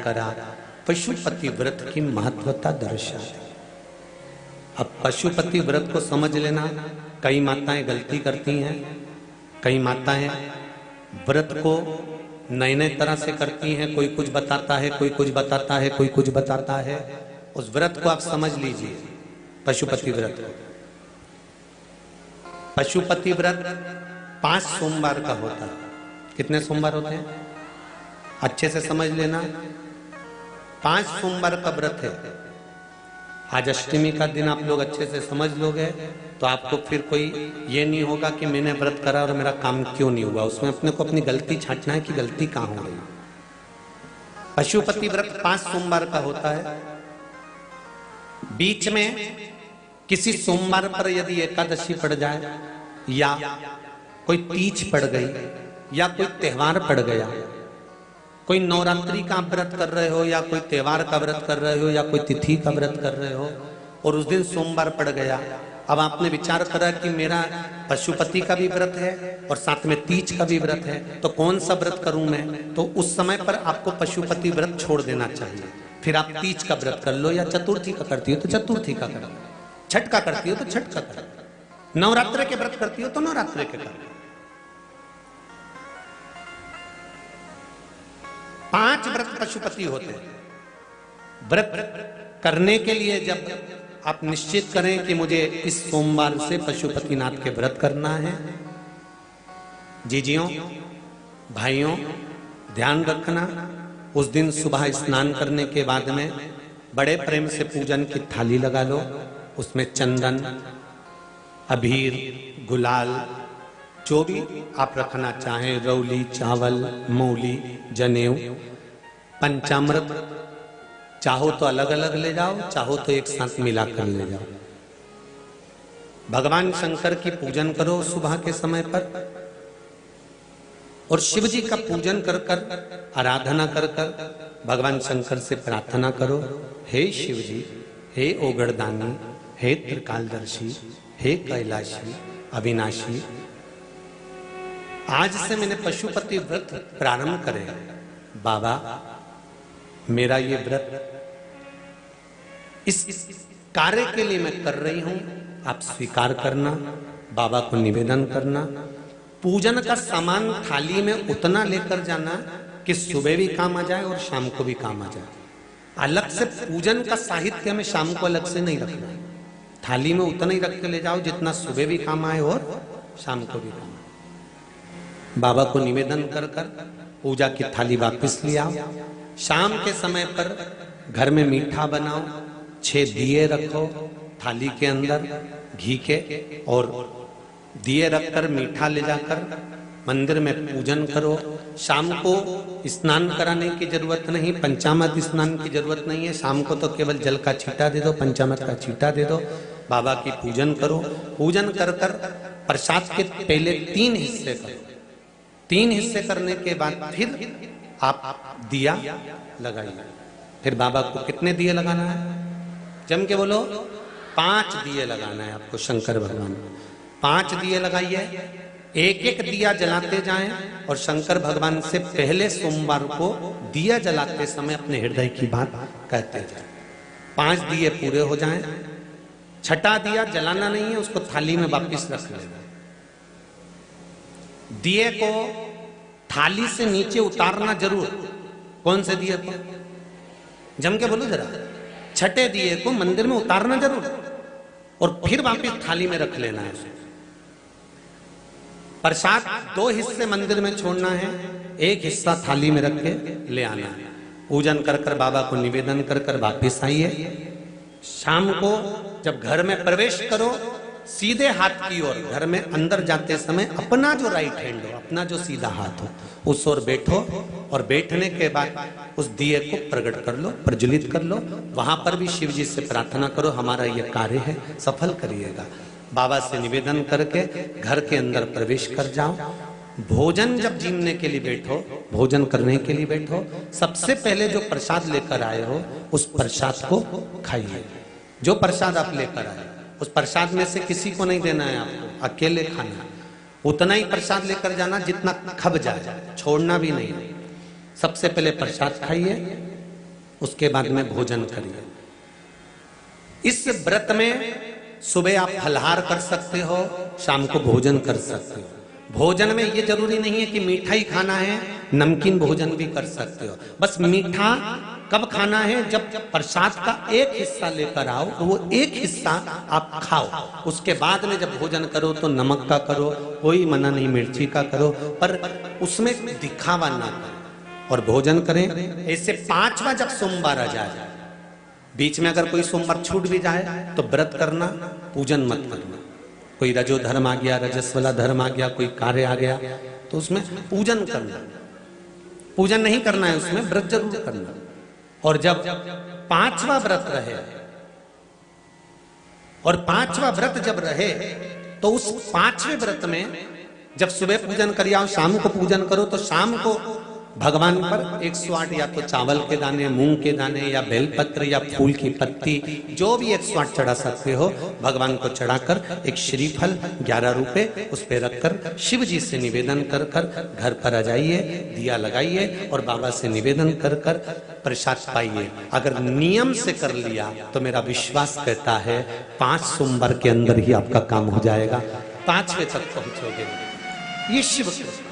करा पशुपति व्रत की महत्वता दर्शा। अब पशुपति व्रत को समझ लेना। कई माताएं गलती करती हैं, कई माताएं व्रत को नए नए तरह से करती हैं। कोई कुछ बताता है, कोई कुछ बताता है, कोई कुछ बताता है। उस व्रत को आप समझ लीजिए, पशुपति व्रत को। पशुपति व्रत 5 सोमवार का होता है। कितने सोमवार होते हैं अच्छे से समझ लेना। 5 सोमवार का व्रत है। आज अष्टमी का दिन आप लोग अच्छे से समझ लोगे तो आपको फिर कोई ये नहीं होगा कि मैंने व्रत करा और मेरा काम क्यों नहीं हुआ। उसमें अपने को अपनी गलती छांटना है कि गलती कहां हो गई। पशुपति व्रत 5 सोमवार का होता है। बीच में किसी सोमवार पर यदि एकादशी पड़ जाए या कोई तीज पड़ गई या कोई त्योहार पड़ गया, कोई नवरात्रि का व्रत कर रहे हो या कोई त्योहार का व्रत कर रहे हो या कोई तिथि का व्रत कर रहे हो और उस दिन सोमवार पड़ गया, अब आपने विचार करा कि मेरा पशुपति का भी व्रत है और साथ में तीज का भी व्रत है, तो कौन सा व्रत करूं मैं। तो उस समय पर आपको पशुपति व्रत छोड़ देना चाहिए। फिर आप तीज का व्रत कर लो या चतुर्थी का करती हो तो चतुर्थी का करो, छठ का करती हो तो छठ का करो, नवरात्रे के व्रत करती हो तो नवरात्रे के करो। 5 व्रत पशुपति होते हैं। व्रत करने के लिए जब आप निश्चित करें कि मुझे इस सोमवार से पशुपतिनाथ के व्रत करना है, जीजियों भाइयों ध्यान रखना, उस दिन सुबह स्नान करने के बाद में बड़े प्रेम से पूजन की थाली लगा लो। उसमें चंदन, अबीर, गुलाल, जो भी आप रखना चाहें, रौली, चावल, मौली, जनेऊ, पंचामृत, चाहो तो अलग अलग ले जाओ, चाहो तो एक साथ मिलाकर ले जाओ। भगवान शंकर की पूजन करो सुबह के समय पर और शिव जी का पूजन कर कर, आराधना कर कर भगवान शंकर से प्रार्थना करो, हे शिव जी, हे ओगड़दानी, हे त्रिकालदर्शी, हे कैलाशी, अविनाशी, आज से मैंने पशुपति व्रत प्रारंभ करे। बाबा मेरा ये व्रत इस कार्य के लिए मैं कर रही हूं, आप स्वीकार करना। बाबा को निवेदन करना। पूजन का सामान थाली में उतना लेकर जाना कि सुबह भी काम आ जाए और शाम को भी काम आ जाए। अलग से पूजन का साहित्य में शाम को अलग से नहीं रखना। थाली में उतना ही रख के ले जाओ जितना सुबह भी काम आए और शाम को भी काम आए। बाबा को निवेदन कर कर पूजा की थाली वापस ले आओ। शाम के समय पर घर में मीठा बनाओ, 6 दिए रखो थाली के अंदर घी के, और दिए रखकर मीठा ले जाकर मंदिर में पूजन करो। शाम को स्नान कराने की जरूरत नहीं, पंचामृत स्नान की जरूरत नहीं है। शाम को तो केवल जल का छींटा दे दो, पंचामृत का छींटा दे दो। बाबा की पूजन करो। पूजन कर कर प्रसाद के पहले 3 हिस्से करो। 3 हिस्से करने के बाद फिर आप दिया लगाइए। फिर बाबा को कितने दिए लगाना है? जम के बोलो, 5 दिए लगाना है आपको शंकर भगवान को। 5 दिए लगाइए, एक एक दिया जलाते जाएं और शंकर भगवान से पहले सोमवार को दिया जलाते समय अपने हृदय की बात कहते जाएं। 5 दिए पूरे हो जाएं। छठा दिया जलाना नहीं है, उसको थाली में वापस रख लेना। दिए को थाली से नीचे उतारना जरूर। कौन से दिए को? जम के बोलो जरा। छठे दिए को मंदिर में उतारना जरूर और फिर वापस थाली में रख लेना है। प्रसाद 2 हिस्से मंदिर में छोड़ना है, 1 हिस्सा थाली में रख के ले आना है। पूजन कर कर बाबा को निवेदन कर कर वापिस आइए। शाम को जब घर में प्रवेश करो, सीधे हाथ की ओर घर में अंदर जाते समय अपना जो राइट हैंड हो, अपना जो सीधा हाथ हो, उस ओर बैठो और बैठने के बाद उस दिए को प्रकट कर लो, प्रज्वलित कर लो। वहां पर भी शिव जी से प्रार्थना करो, हमारा यह कार्य है, सफल करिएगा। बाबा से निवेदन करके घर के अंदर प्रवेश कर जाओ। भोजन जब जीवने के लिए बैठो, भोजन करने के लिए बैठो, सबसे पहले जो प्रसाद लेकर आए हो उस प्रसाद को खाइए। जो प्रसाद आप लेकर आए उस प्रसाद में से किसी को नहीं देना है आपको, अकेले खाना। उतना ही प्रसाद लेकर जाना जितना खब जाए, छोड़ना भी नहीं। सबसे पहले प्रसाद खाइए, उसके बाद में भोजन करिए। इस व्रत में सुबह आप फलहार कर सकते हो, शाम को भोजन कर सकते हो। भोजन में ये जरूरी नहीं है कि मीठा ही खाना है, नमकीन भोजन भी कर सकते हो। बस मीठा कब खाना है, जब प्रसाद का एक हिस्सा लेकर आओ, तो वो एक हिस्सा आप खाओ। उसके बाद में जब भोजन करो तो नमक का करो, कोई मना नहीं, मिर्ची का करो, पर उसमें दिखावा ना करो और भोजन करें। ऐसे 5वां जब सोमवार आ जाए, बीच में अगर कोई सोमवार छूट भी जाए तो व्रत करना, पूजन मत करना। कोई रजो धर्म आ गया, रजस्वला धर्म आ गया, कोई कार्य आ गया, तो उसमें पूजन करना। पूजन नहीं करना है, उसमें व्रत जरूर करना। और जब 5वां व्रत रहे, और 5वां व्रत जब रहे, तो उस 5वें व्रत में जब सुबह पूजन करिए और शाम को पूजन करो, तो शाम को भगवान पर 108 या तो चावल के दाने, मूंग के दाने, या बेलपत्र, या फूल की पत्ती, जो भी 108 चढ़ा सकते हो, भगवान को चढ़ाकर एक श्रीफल 11 रुपए उस पे रखकर शिव जी से निवेदन कर कर घर पर आ जाइए, दिया लगाइए और बाबा से निवेदन कर कर प्रसाद पाइए। अगर नियम से कर लिया तो मेरा विश्वास कहता है 5 सोमवार के अंदर ही आपका काम हो जाएगा, 5वें तक पहुंचोगे। ये शिव कृपा।